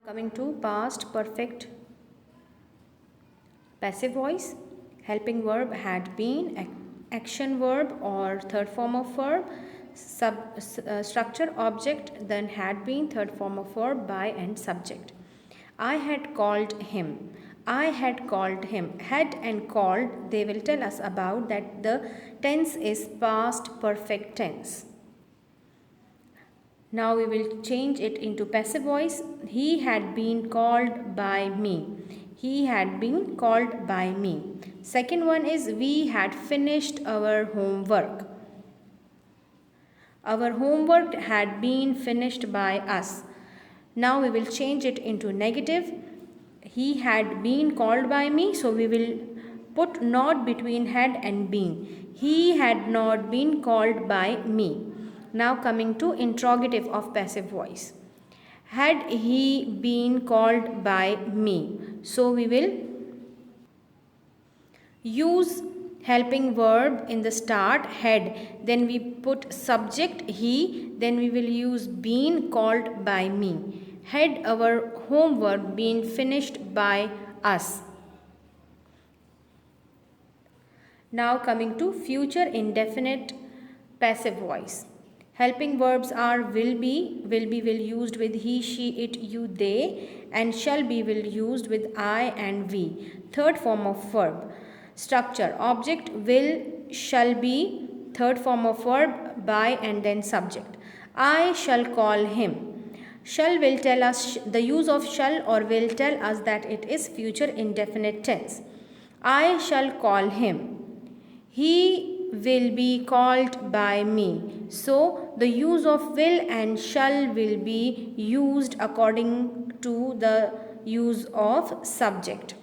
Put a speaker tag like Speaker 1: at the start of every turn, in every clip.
Speaker 1: Coming to past perfect passive voice, helping verb had been, action verb or third form of verb, structure object, then had been, third form of verb, by and subject. I had called him. I had called him. Had and called, they will tell us about that the tense is past perfect tense. Now we will change it into passive voice. He had been called by me. He had been called by me. Second one is we had finished our homework. Our homework had been finished by us. Now we will change it into negative. He had been called by me, so we will put not between had and been. He had not been called by me. Now coming to interrogative of passive voice. Had he been called by me? So we will use helping verb in the start, had, then we put subject he, then we will use been called by me. Had our homework been finished by us? Now coming to future indefinite passive voice. Helping verbs are will be will used with he, she, it, you, they, and shall be will used with I and we. Third form of verb. Structure object will, shall be, third form of verb, by and then subject. I shall call him. Shall will tell us, the use of shall or will tell us that it is future indefinite tense. I shall call him. He will be called by me. So the use of will and shall will be used according to the use of subject.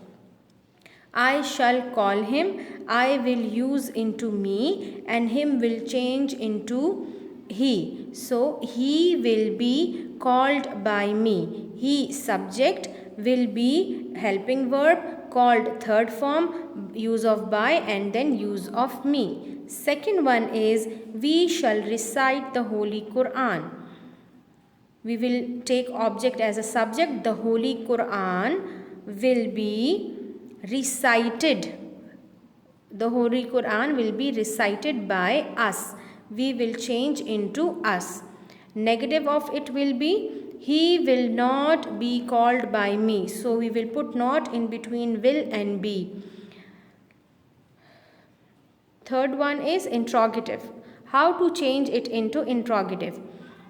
Speaker 1: I shall call him. I will use into me and him will change into he. So he will be called by me. He subject, will be helping verb, called third form, use of by and then use of me. Second one is we shall recite the Holy Quran. We will take object as a subject. The Holy Quran will be recited. The Holy Quran will be recited by us. We will change into us. Negative of it will be he will not be called by me. So we will put not in between will and be. Third one is interrogative. How to change it into interrogative?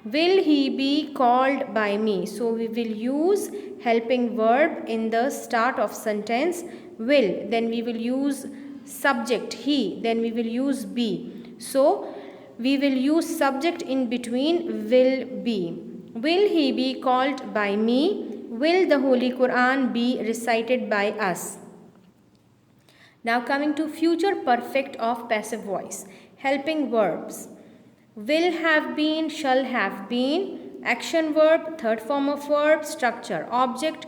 Speaker 1: Will he be called by me? So we will use helping verb in the start of sentence, will. Then we will use subject he. Then we will use be. So we will use subject in between will be. Will he be called by me? Will the Holy Quran be recited by us? Now coming to future perfect of passive voice. Helping verbs. Will have been, shall have been, action verb, third form of verb, structure object,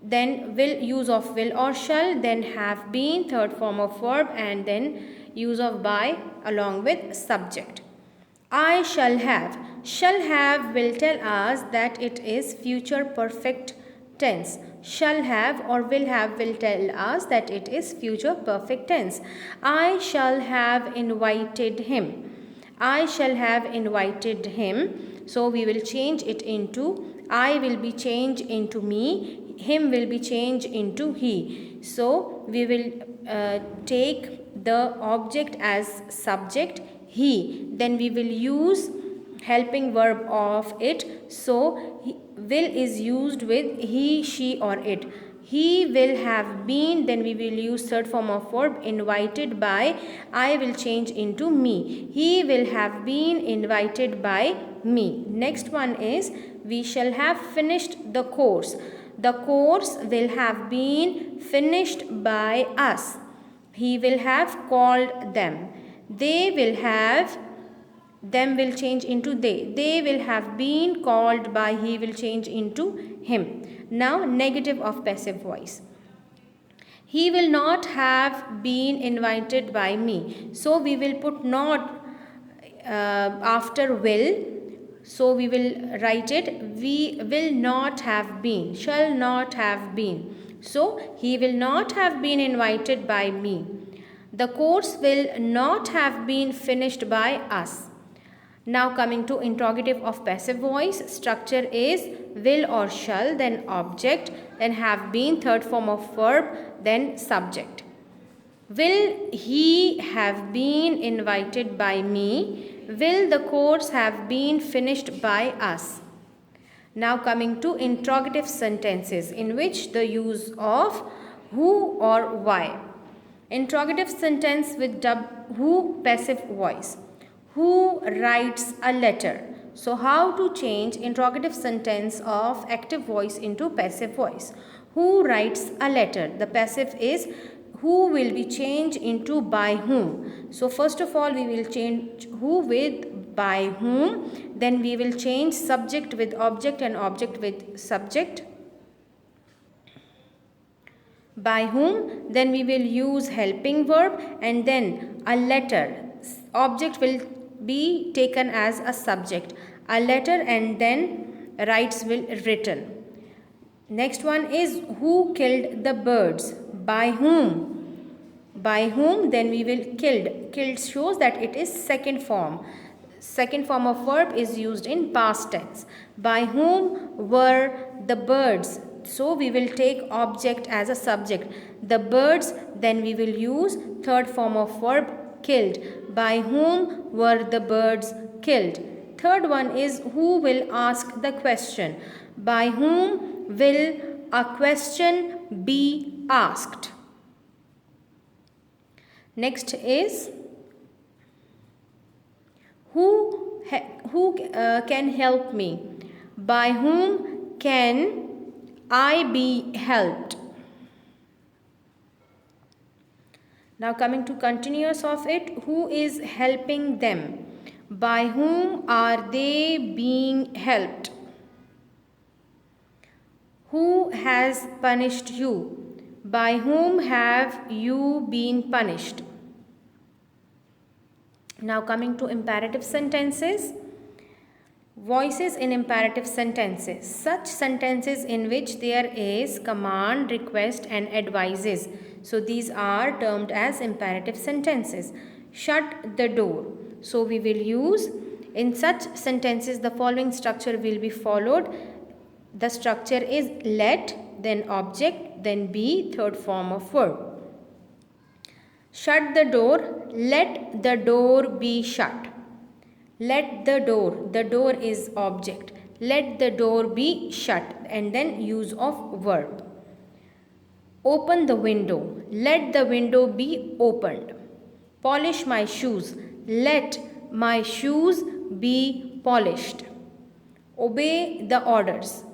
Speaker 1: then will, use of will or shall, then have been, third form of verb, and then use of by along with subject. I shall have. Shall have will tell us that it is future perfect tense. Shall have or will have will tell us that it is future perfect tense. I shall have invited him. I shall have invited him. So we will change it into I will be changed into me. Him will be changed into he. So we will take the object as subject he. Then we will use helping verb of it. So will is used with he, she or it. He will have been, then we will use third form of verb, invited by. I will change into me. He will have been invited by me. Next one is we shall have finished the course. The course will have been finished by us. He will have called them. They will have, them will change into they. They will have been called by, he will change into him. Now negative of passive voice. He will not have been invited by me. So we will put not after will. So we will write it, we will not have been, shall not have been. So he will not have been invited by me. The course will not have been finished by us. Now coming to interrogative of passive voice, structure is will or shall, then object, then have been, third form of verb, then subject. Will he have been invited by me? Will the course have been finished by us? Now coming to interrogative sentences in which the use of who or why. Interrogative sentence with who passive voice. Who writes a letter? So how to change interrogative sentence of active voice into passive voice? Who writes a letter? The passive is who will be changed into by whom. So first of all we will change who with by whom, then we will change subject with object and object with subject. By whom, then we will use helping verb, and then a letter, object will be taken as a subject, a letter, and then writes will written. Next one is who killed the birds? By whom? By whom, then we will killed. Killed shows that it is second form. Second form of verb is used in past tense. By whom were the birds? So we will take object as a subject. The birds, then we will use third form of verb killed. By whom were the birds killed? Third one is who will ask the question? By whom will a question be asked? Next is who can help me? By whom can I be helped? Now coming to continuous of it, who is helping them? By whom are they being helped? Who has punished you? By whom have you been punished? Now coming to imperative sentences. Voices in imperative sentences. Such sentences in which there is command, request and advises. So these are termed as imperative sentences. Shut the door. So we will use, in such sentences the following structure will be followed. The structure is let, then object, then be, third form of verb. Shut the door. Let the door be shut. Let the door is object. Let the door be shut, and then use of verb. Open the window. Let the window be opened. Polish my shoes. Let my shoes be polished. Obey the orders.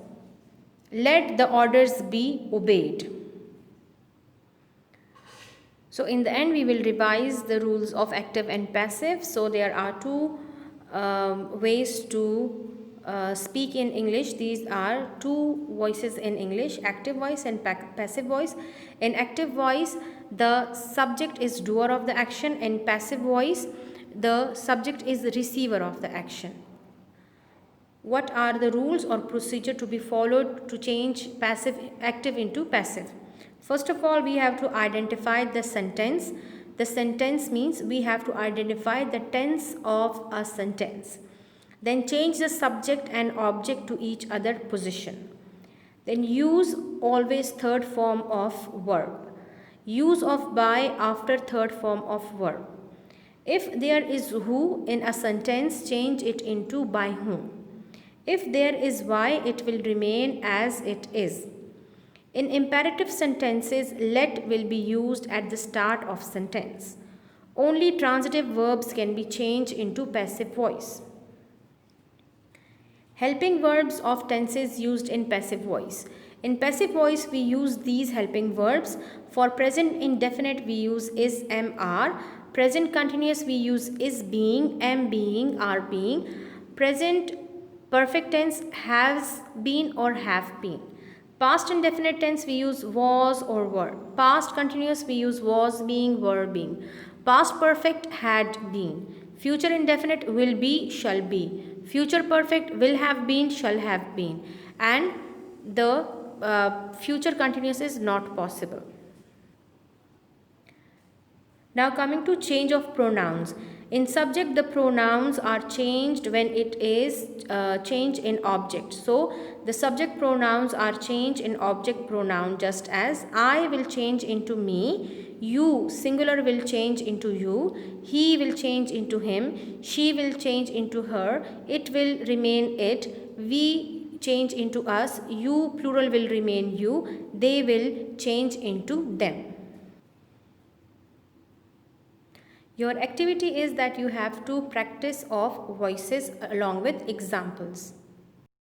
Speaker 1: Let the orders be obeyed. So in the end we will revise the rules of active and passive. So there are two ways to speak in English. These are two voices in English, active voice and passive voice. In active voice the subject is doer of the action, in passive voice the subject is the receiver of the action. What are the rules or procedure to be followed to change active into passive? First of all, we have to identify the sentence. The sentence means we have to identify the tense of a sentence. Then change the subject and object to each other position. Then use always third form of verb. Use of by after third form of verb. If there is who in a sentence, change it into by whom. If there is why, it will remain as it is. In imperative sentences, let will be used at the start of sentence. Only transitive verbs can be changed into passive voice. Helping verbs of tenses used in passive voice. In passive voice, we use these helping verbs. For present indefinite, we use is, am, are. Present continuous, we use is being, am being, are being. Present perfect tense, has been or have been. Past indefinite tense, we use was or were. Past continuous, we use was being, were being. Past perfect, had been. Future indefinite, will be, shall be. Future perfect will have been, shall have been, and the future continuous is not possible. Now coming to change of pronouns. In subject, the pronouns are changed when it is changed in object. So the subject pronouns are changed in object pronoun, just as I will change into me, you singular will change into you, he will change into him, she will change into her, it will remain it, we change into us, you plural will remain you, they will change into them. Your activity is that you have to practice of voices along with examples.